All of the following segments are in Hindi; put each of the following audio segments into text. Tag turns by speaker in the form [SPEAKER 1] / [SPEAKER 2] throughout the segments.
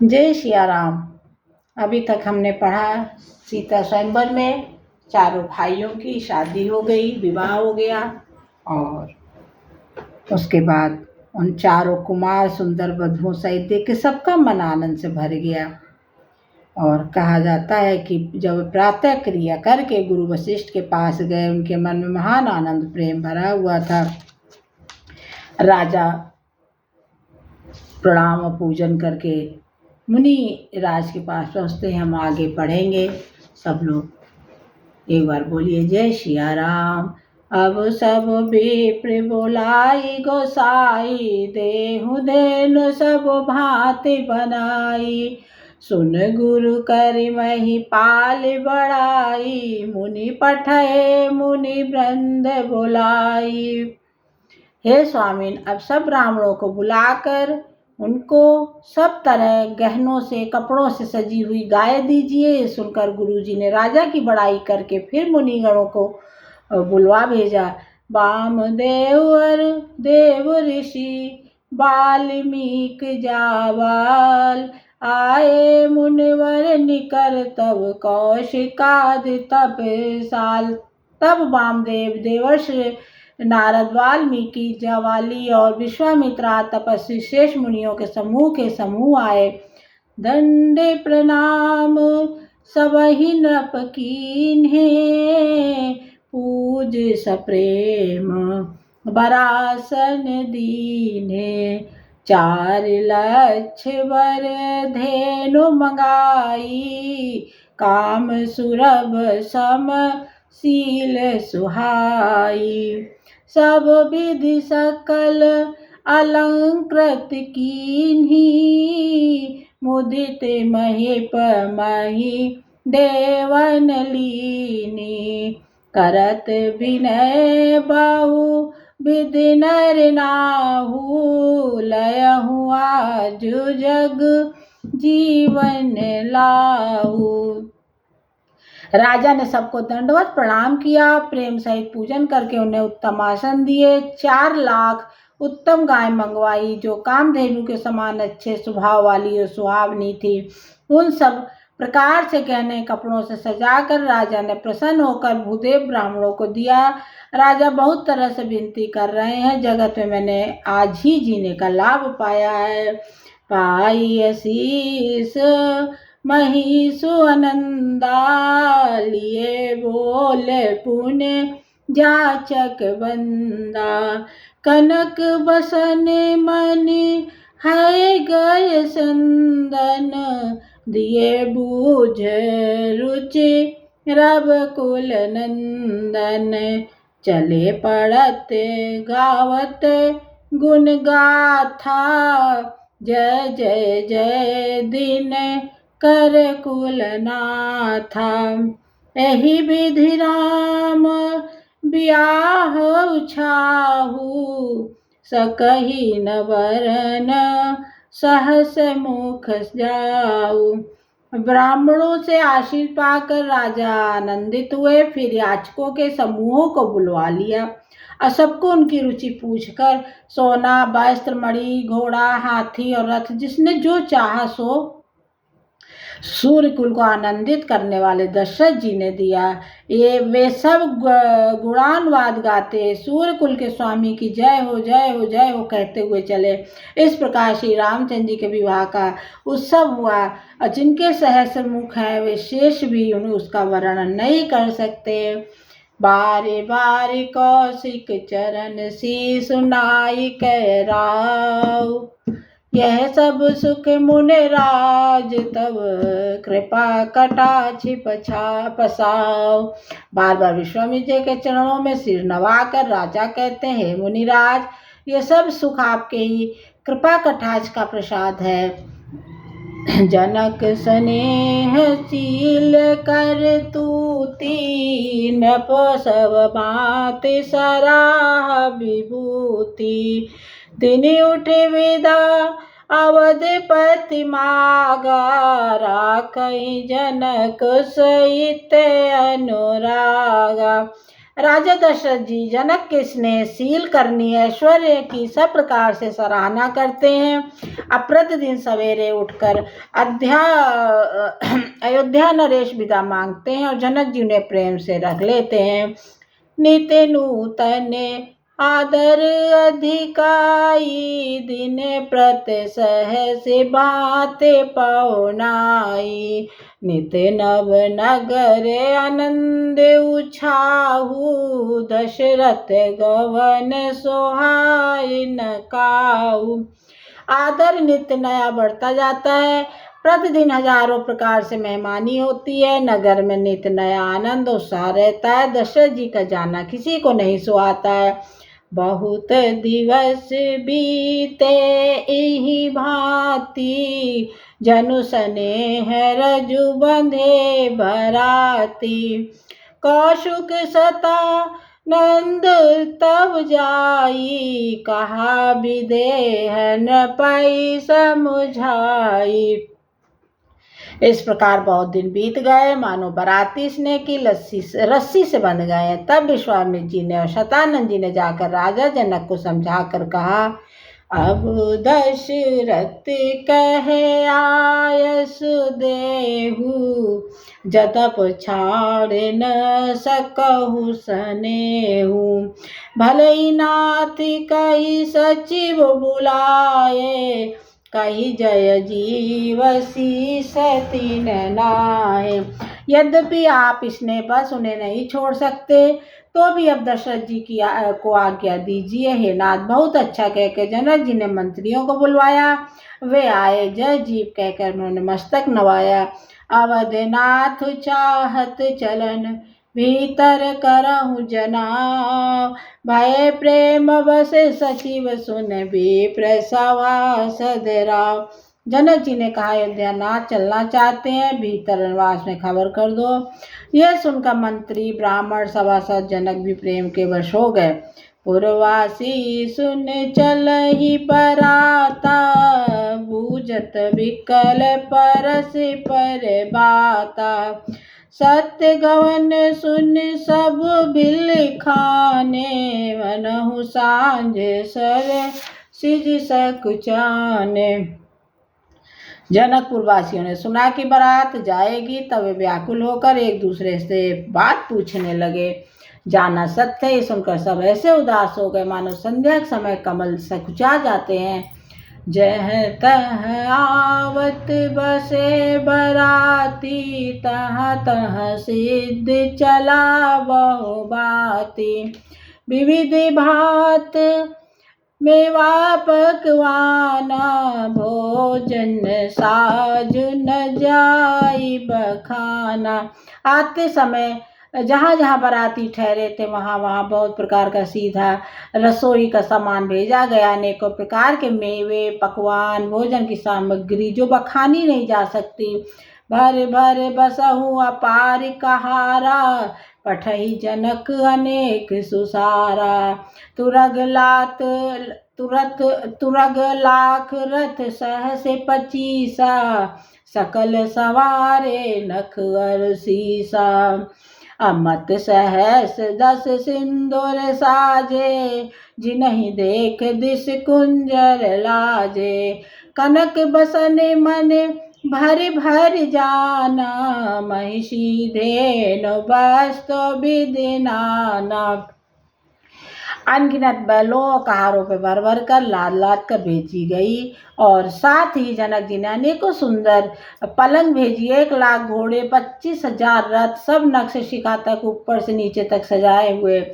[SPEAKER 1] जय सिया राम। अभी तक हमने पढ़ा सीता स्वयंवर में चारों भाइयों की शादी हो गई, विवाह हो गया और उसके बाद उन चारों कुमार सुंदर वधुओं सहित देख के सबका मन आनंद से भर गया। और कहा जाता है कि जब प्रातः क्रिया करके गुरु वशिष्ठ के पास गए, उनके मन में महान आनंद प्रेम भरा हुआ था। राजा प्रणाम और पूजन करके मुनि राज के पास पहुँचते हैं। हम आगे पढ़ेंगे। सब लोग एक बार बोलिए जय सिया राम। अब सब विप्र बोलाई गोसाई, देहु धेनु सब भांति बनाई। सुन गुरु कर मही पाल बड़ाई, मुनि पठय मुनि वृंद बुलाई। हे स्वामिन, अब सब ब्राह्मणों को बुलाकर उनको सब तरह गहनों से कपड़ों से सजी हुई गाय दीजिए। सुनकर गुरुजी ने राजा की बड़ाई करके फिर मुनिगणों को बुलवा भेजा। वामदेव और देव ऋषि वाल्मीकि जाबाल, आए मुनिवर निकर तब कौशिकादि तप साल। तब वामदेव, देवर्षि नारद, वाल्मीकि, ज्वाली और विश्वामित्रा तपस्वी शेष मुनियों के समूह आए। दंडे प्रणाम सबहि नृप कीन्हे, पूज सप्रेम बरासन दीन्हे। 4 लक्ष वर धेनु मंगाई, काम सुरभ सम शील सुहाई। सब विधि सकल अलंकृत कीन्ही, मुदित महीप मही देवन लीनी। करत विनय बहु विधि नर नाहु, लयहु आजु जग जीवन लाहु। राजा ने सबको दंडवत प्रणाम किया, प्रेम सहित पूजन करके उन्हें उत्तम आसन दिए। 4 लाख उत्तम गाय मंगवाई जो कामधेनु के समान अच्छे स्वभाव वाली और सुहावनी थी। उन सब प्रकार से गहने कपड़ों से सजाकर राजा ने प्रसन्न होकर भूदेव ब्राह्मणों को दिया। राजा बहुत तरह से विनती कर रहे हैं, जगत में मैंने आज ही जीने का लाभ पाया है। पाई आशीष महिषु आनंदा, लिए बोल पुण्य जाचक बंदा। कनक बसन मन है गय संदन, दिए बूझ रुचि रब कुल नंदन। चले पड़त गावत गुण गाथा, जय जय जय दिन कर कुल नाथा। एहि विधि राम ब्याह छाहु, सकहि न वरन सहस मुख जाऊ। ब्राह्मणों से आशीष पाकर राजा आनंदित हुए। फिर याचकों के समूहों को बुलवा लिया और सबको उनकी रुचि पूछकर सोना, वस्त्र, मणि, घोड़ा, हाथी और रथ जिसने जो चाहा सो सूर्य कुल को आनंदित करने वाले दशरथ जी ने दिया। वे सब गुणानुवाद गाते सूर्य कुल के स्वामी की जय हो जय हो जय हो कहते हुए चले। इस प्रकार श्री रामचंद्र जी के विवाह का उत्सव हुआ और जिनके सहस्र मुख हैं वे शेष भी उन्हें उसका वर्णन नहीं कर सकते। बारे बारे कौशिक चरण सी सुनाई कह राव, यह सब सुख मुनि राज तब कृपा कटाक्ष पसाओ। बार बार विश्वामित्र के चरणों में सिर नवाकर राजा कहते हैं, मुनिराज, ये सब सुख आपके ही कृपा कटाक्ष का प्रसाद है। जनक स्नेह शील कर तूती, नप सब बात सराह विभूति। दिन उठे विदा अवधपति मागा, राखई जनक सहित अनुरागा। राजा दशरथ जी जनक के स्नेहशील करनी ऐश्वर्य की सब प्रकार से सराहना करते हैं। अब प्रतिदिन सवेरे उठकर अयोध्या नरेश विदा मांगते हैं और जनक जी उन्हें प्रेम से रख लेते हैं। नित्य नूतन आदर अधिकाई, दिन प्रत सहस बाते पौनाई। नित्य नव नगर आनंद उछाहू, दशरथ गवन सोहाय न काऊ। आदर नित्य नया बढ़ता जाता है। प्रतिदिन हजारों प्रकार से मेहमानी होती है। नगर में नित्य नया आनंद उत्साह रहता है। दशरथ जी का जाना किसी को नहीं सुहाता है। बहुत दिवस बीते इहि भांति, जनु स्नेह रजु बंधे बराती। कौशुक सता नंद तब जाई, कहा विदेह न पाई समुझाई। इस प्रकार बहुत दिन बीत गए, मानो बराती स्नेह की रस्सी से बंध गए हैं। तब विश्वामित्र जी ने और शतानंद जी ने जाकर राजा जनक को समझाकर कहा, अब दशरथ कहे आयस देहु, जतप छाड़ न सकहु सनेहु। भले ही नाथ कही सचिव बुलाए, कही जय जीवसी सती नाहे। यद्यपि आप इसने बस उन्हें नहीं छोड़ सकते, तो भी अब दशरथ जी को आज्ञा दीजिए। हे नाथ, बहुत अच्छा कहकर जनक जी ने मंत्रियों को बुलवाया। वे आए, जय जीव कहकर उन्होंने मस्तक नवाया। अवधनाथ चाहत चलन, भीतर करहु जनाव। भय प्रेम बस सचिव सुन विप्र सभासद राव। जनक जी ने कहा, अयोध्यानाथ चलना चाहते हैं, भीतर निवास में खबर कर दो। यह सुनकर मंत्री ब्राह्मण सभासद जनक भी प्रेम के वश हो गए। पुरवासी सुन चल ही पराता, बूझत विकल परस पर बाता। सत्य गवन सुन सब बिल खाने, मनहु सांझ सर सिज सकुचाने। जनकपुर वासियों ने सुना कि बारात जाएगी, तब वे व्याकुल होकर एक दूसरे से बात पूछने लगे। जाना सत्य है, सुनकर सब ऐसे उदास हो गए मानो संध्या के समय कमल सकुचा जाते हैं। जह तह आवत बसे बराती, तह तह सिद्ध चला बहु बाती। विविध भात मेवा पकवाना, भोजन साजु न जाई बखाना। आते समय जहाँ जहाँ बाराती ठहरे थे, वहाँ वहाँ बहुत प्रकार का सीधा रसोई का सामान भेजा गया। अनेकों प्रकार के मेवे पकवान, भोजन की सामग्री जो बखानी नहीं जा सकती। भर भर बसहु अपार कहारा, पठही जनक अनेक सुसारा। तुरग लाख रथ सहस 25, सकल सवारे नख अर सीसा। अमत सहस 10 सिंदूर साजे, जिन्हि देख दिस कुंजर लाजे। कनक बसन मन भर भर जाना, महिषी धेनु बस्तु विधि नाना। अनगिनत बैलों और कहारों पर भर भर कर लाद लाद कर भेजी गई। और साथ ही जनक जी ने अनेकों सुंदर पलंग भेजी, 1 लाख घोड़े, 25,000 रथ, सब नक्श शिखा तक ऊपर से नीचे तक सजाए हुए,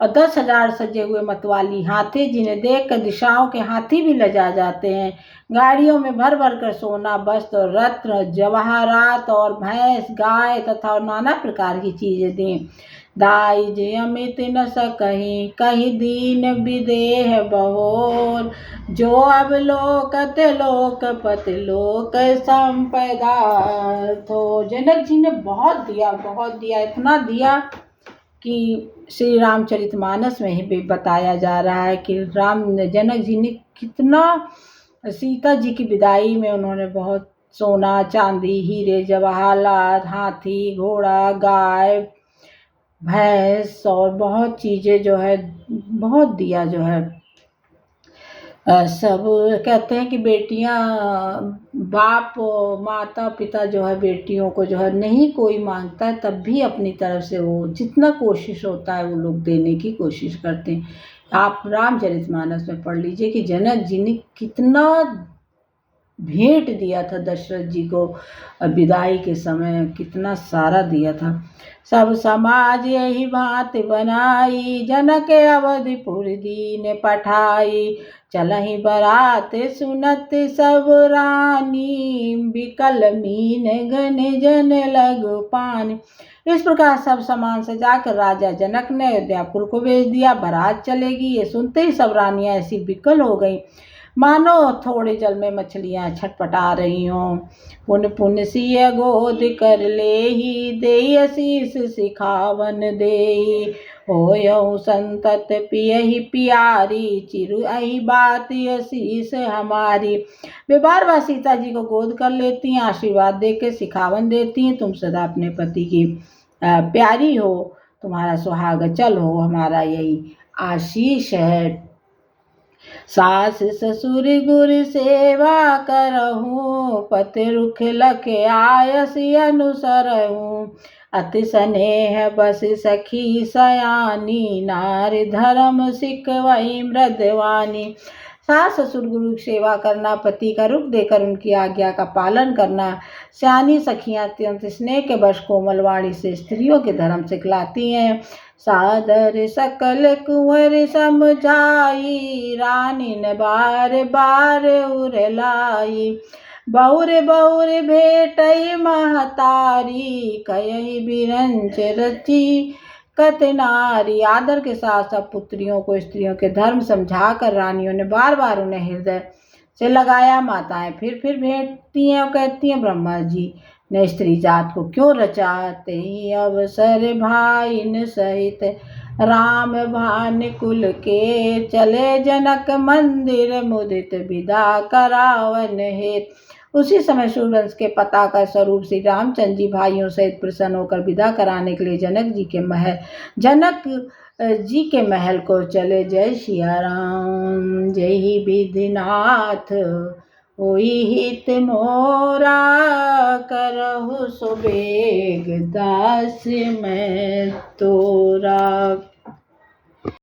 [SPEAKER 1] और 10,000 सजे हुए मतवाली हाथी, जिन्हें देखकर दिशाओं के हाथी भी लजा जाते हैं। गाड़ियों में भर भर कर सोना, वस्त्र, रत्न, जवाहरात और भैंस, गाय तथा नाना प्रकार की चीजें दी। दाइज अमित न सकहीं, कहीं दीन विदेह बहोर। जो अब लोकत लोकपत लोक संपदा थो। जनक जी ने बहुत दिया, इतना दिया कि श्री रामचरितमानस में भी बताया जा रहा है कि जनक जी ने कितना सीता जी की विदाई में उन्होंने बहुत सोना, चांदी, हीरे, जवाहरात, हाथी, घोड़ा, गाय, भैंस और बहुत चीज़ें जो है, बहुत दिया जो है। सब कहते हैं कि बेटियां, बाप माता पिता जो है बेटियों को जो है नहीं कोई मांगता है, तब भी अपनी तरफ से वो जितना कोशिश होता है वो लोग देने की कोशिश करते हैं। आप रामचरितमानस में पढ़ लीजिए कि जनक जी ने कितना भेंट दिया था दशरथ जी को, विदाई के समय कितना सारा दिया था। सब समाज यही भांति बनाई, जनक अवधिपुर दीन पठाई। चलहि बरात सुनत सब रानी, बिकल मीन घन जन लगु पानी। इस प्रकार सब सामान सजाकर राजा जनक ने अयोध्यापुर को भेज दिया। बारात चलेगी ये सुनते ही सब रानियां ऐसी बिकल हो गई मानो थोड़े जल में मछलियां छटपटा रही हों। पुन पुन सिय गोद कर लेहि, देहि शीस सिखावन देहि। होयहु संतत पियहि प्यारी, चिरु अहि बात शीस हमारी। वे बार बार सीता जी को गोद कर लेती हैं, आशीर्वाद दे के सिखावन देती हैं, तुम सदा अपने पति की प्यारी हो, तुम्हारा सुहाग अचल हो, हमारा यही आशीष है। सास ससुर गुर सेवा करहूँ, पति रुख लख आयसी अनुसरहूँ। अति स्नेह बस सखी सयानी, नारी धर्म सिखवई मृदवानी। सास ससुर गुरु की सेवा करना, पति का रुख देकर उनकी आज्ञा का पालन करना। सयानी सखियां अत्यंत स्नेह के वश कोमल वाणी से स्त्रियों के धर्म सिखलाती हैं। सादर सकल कुंवर समझाई, रानी ने बार बार उरलाई। बहुर बहुर भेटई महतारी, कयहि बिरंच रची कतनारी। आदर के साथ सब पुत्रियों को स्त्रियों के धर्म समझाकर रानियों ने बार बार उन्हें हृदय से लगाया। माताएं फिर भेंटती हैं और कहती हैं, ब्रह्मा जी ने स्त्री जात को क्यों रचा, तेहि अवसर भाइन सहित राम भान कुल के। चले जनक मंदिर मुदित विदा करावन हेत। उसी समय सूर्यवंश के पताका स्वरूप श्री रामचंद्र जी भाइयों सहित प्रसन्न होकर विदा कराने के लिए जनक जी के महल को चले। जय सिया राम। जय ही विधिनाथ होई हित मोरा, करहु सुबेग दास मैं तोरा।